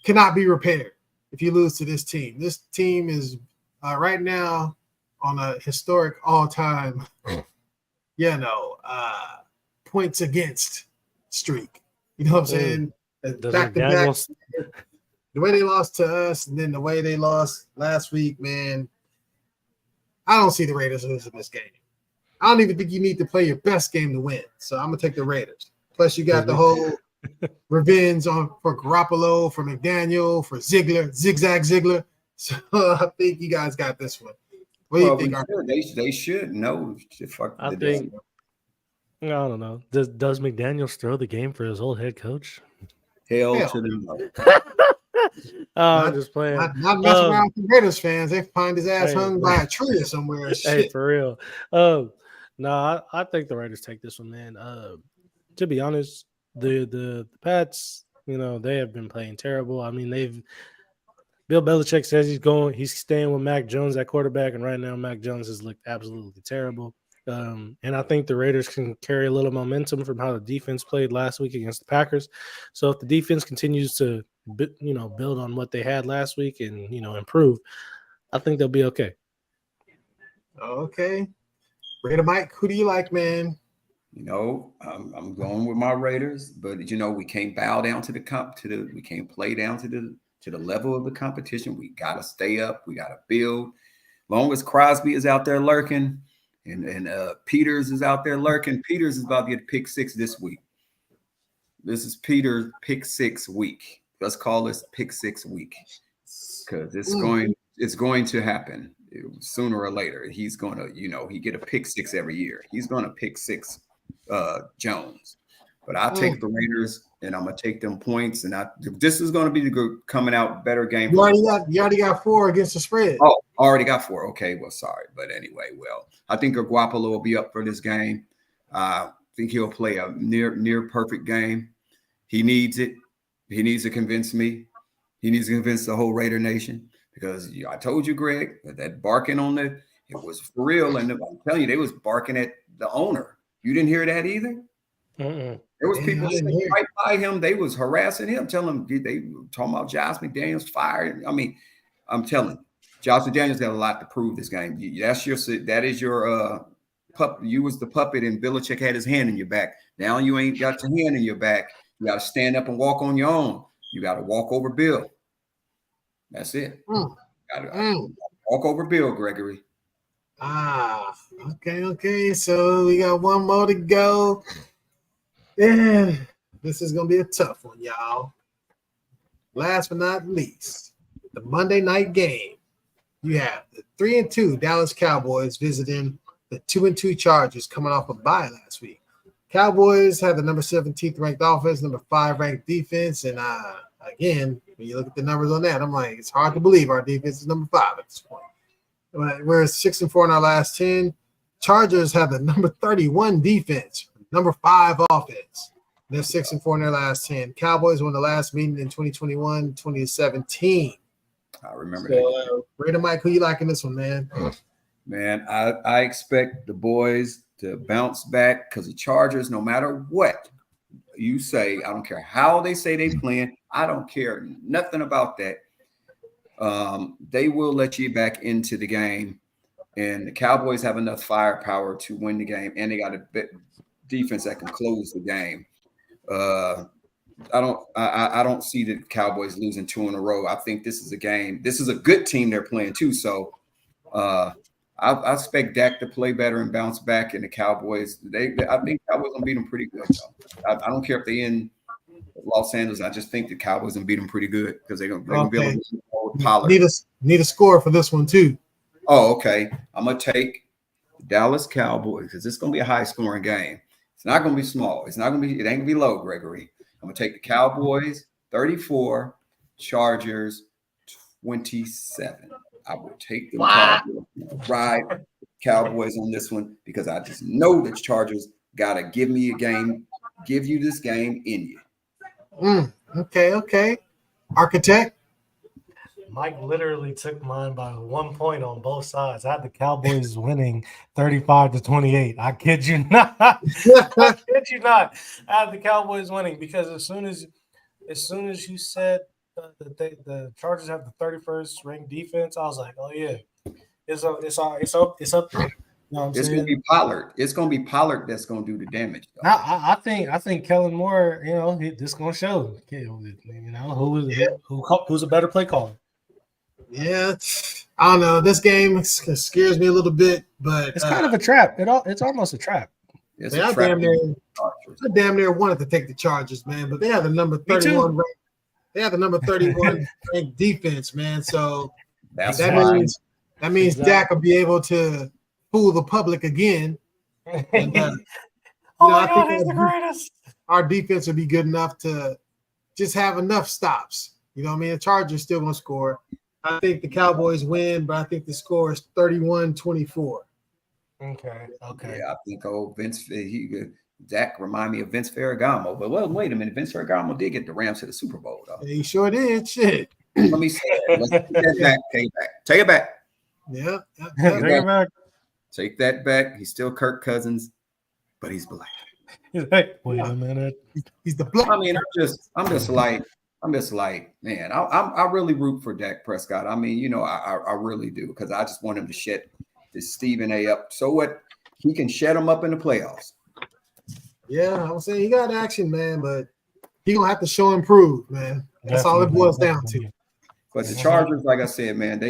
cannot be repaired if you lose to this team. This team is right now on a historic all-time, points against streak. You know what I'm saying? Back to back. The way they lost to us and then the way they lost last week, man, I don't see the Raiders losing this game. I don't even think you need to play your best game to win. So I'm gonna take the Raiders. Plus, you got the whole revenge for Garoppolo, for McDaniel, for Ziegler, Zigzag Ziegler. So I think you guys got this one. What do you think? They should know. I think. I don't know. Does McDaniels throw the game for his old head coach? Hell to the no. I'm just playing. Not messing around with the Raiders fans. They find his ass hung by a tree or somewhere. Hey, for real. No, I think the Raiders take this one, man. To be honest, the Pats, they have been playing terrible. I mean, Bill Belichick says he's staying with Mac Jones at quarterback, and right now Mac Jones has looked absolutely terrible. And I think the Raiders can carry a little momentum from how the defense played last week against the Packers. So if the defense continues to, build on what they had last week and, improve, I think they'll be okay. Okay. Raider Mike, who do you like, man? I'm going with my Raiders, but we can't bow down to the we can't play down to the level of the competition. We got to stay up. We got to build. Long as Crosby is out there lurking, and Peters is out there lurking. Peters is about to get pick 6 this week. This is Peter's pick 6 week. Let's call this pick 6 week because it's going to happen sooner or later. He's going to, he get a pick 6 every year. He's going to pick 6 Jones. But I'll take the Raiders, and I'm going to take them points. And this is going to be the good coming out better game. You already got 4 against the spread. Oh, already got 4. Okay, well, sorry. But anyway, I think Garoppolo will be up for this game. I think he'll play a near perfect game. He needs it. He needs to convince me. He needs to convince the whole Raider Nation because I told you, Greg, that barking it was for real. And I'm telling you, they was barking at the owner. You didn't hear that either? Mm-mm. There was people sitting right by him. They was harassing him, telling him they were talking about Josh McDaniels fired. I mean, I'm telling you, Josh McDaniels got a lot to prove this game. That is your puppet. You was the puppet, and Belichick had his hand in your back. Now you ain't got your hand in your back. You got to stand up and walk on your own. You got to walk over Bill. That's it. Walk over Bill, Gregory. Okay. So we got one more to go. Yeah, this is going to be a tough one, y'all. Last but not least, the Monday night game. You have the 3-2 Dallas Cowboys visiting the 2-2 Chargers coming off a bye last week. Cowboys have the number 17th ranked offense, number 5 ranked defense. And again, when you look at the numbers on that, I'm like, it's hard to believe our defense is number 5 at this point. We're 6-4 in our last 10. Chargers have the number 31 defense, number 5 offense. They're 6-4 in their last 10. Cowboys won the last meeting in 2021, 2017. I remember that. Raider Mike, who you liking this one, man? Man, I expect the boys to bounce back because the Chargers, no matter what you say, I don't care how they say they playing, I don't care nothing about that. They will let you back into the game, and the Cowboys have enough firepower to win the game, and they got a defense that can close the game. I don't see the Cowboys losing 2 in a row. I think this is a game. This is a good team they're playing too. So I expect Dak to play better and bounce back. And the Cowboys, I think Cowboys gonna beat them pretty good. I don't care if they in Los Angeles. I just think the Cowboys gonna beat them pretty good because they're gonna be able to Pollard. Need a score for this one too. Oh, okay. I'm gonna take the Dallas Cowboys because it's gonna be a high scoring game. It's not gonna be small. It ain't gonna be low, Gregory. I'm gonna take the Cowboys 34, Chargers 27. I will take the Cowboys on this one because I just know that Chargers gotta give you this game in you. Okay. Architect. Mike literally took mine by 1 point on both sides. I had the Cowboys winning 35-28. I kid you not. I had the Cowboys winning because as soon as you said that the Chargers have the 31st ranked defense, I was like, oh yeah, it's up there. You know what I'm saying? Gonna be Pollard. It's gonna be Pollard that's gonna do the damage. I think Kellen Moore, this gonna show. Who's a better play caller. Yeah, I don't know. This game scares me a little bit, but it's kind of a trap. It's almost a trap. It's I damn near wanted to take the Chargers, man, but they have the number 31 ranked. They have the number 31 ranked defense, man. So that means exactly. Dak will be able to fool the public again. And, oh my God, he's the greatest. Our defense will be good enough to just have enough stops. You know what I mean? The Chargers still going to score. I think the Cowboys win, but I think the score is 31-24. Okay. Yeah, I think Vince, Dak remind me of Vince Ferragamo. But wait a minute, Vince Ferragamo did get the Rams to the Super Bowl, though. He sure did. Shit. Let me say that. Let's take that back. Take it back. Yeah. Take it back. Take that back. He's still Kirk Cousins, but he's black. He's like, wait a minute. He's the black. I mean, I'm just like, man, I really root for Dak Prescott. I mean, you know, I really do, because I just want him to shut this Stephen A up. So what? He can shut him up in the playoffs. Yeah, I was saying he got action, man, but he gonna have to show and prove, man. That's all it boils down to. But the Chargers, like I said, man,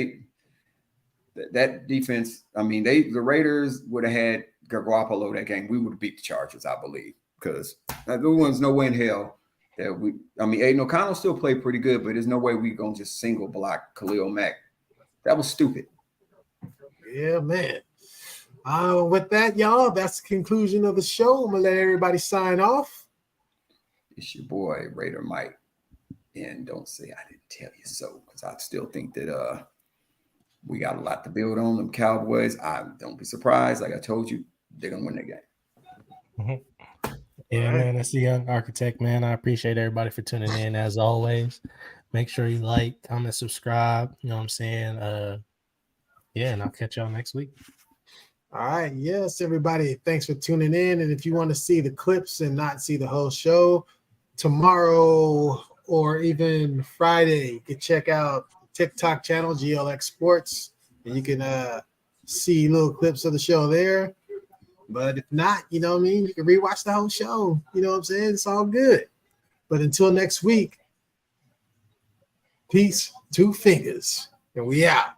that defense. I mean, the Raiders would have had Garoppolo that game. We would have beat the Chargers, I believe, because there was no way in hell that we. I mean, Aiden O'Connell still played pretty good, but there's no way we gonna just single block Khalil Mack. That was stupid. Yeah, man. With that, y'all, that's the conclusion of the show. I'm gonna let everybody sign off. It's your boy Raider Mike, and don't say I didn't tell you so, because I still think that we got a lot to build on. Them Cowboys, don't be surprised. Like I told you, they're gonna win that game. Mm-hmm. Yeah, man, that's the Young Architect, man. I appreciate everybody for tuning in as always. Make sure you like, comment, subscribe. You know what I'm saying? Yeah, and I'll catch y'all next week. All right. Yes, everybody. Thanks for tuning in. And if you want to see the clips and not see the whole show, tomorrow or even Friday, you can check out TikTok channel, GLX Sports, and you can see little clips of the show there. But if not, you know what I mean? You can rewatch the whole show. You know what I'm saying? It's all good. But until next week, peace, 2 fingers, and we out.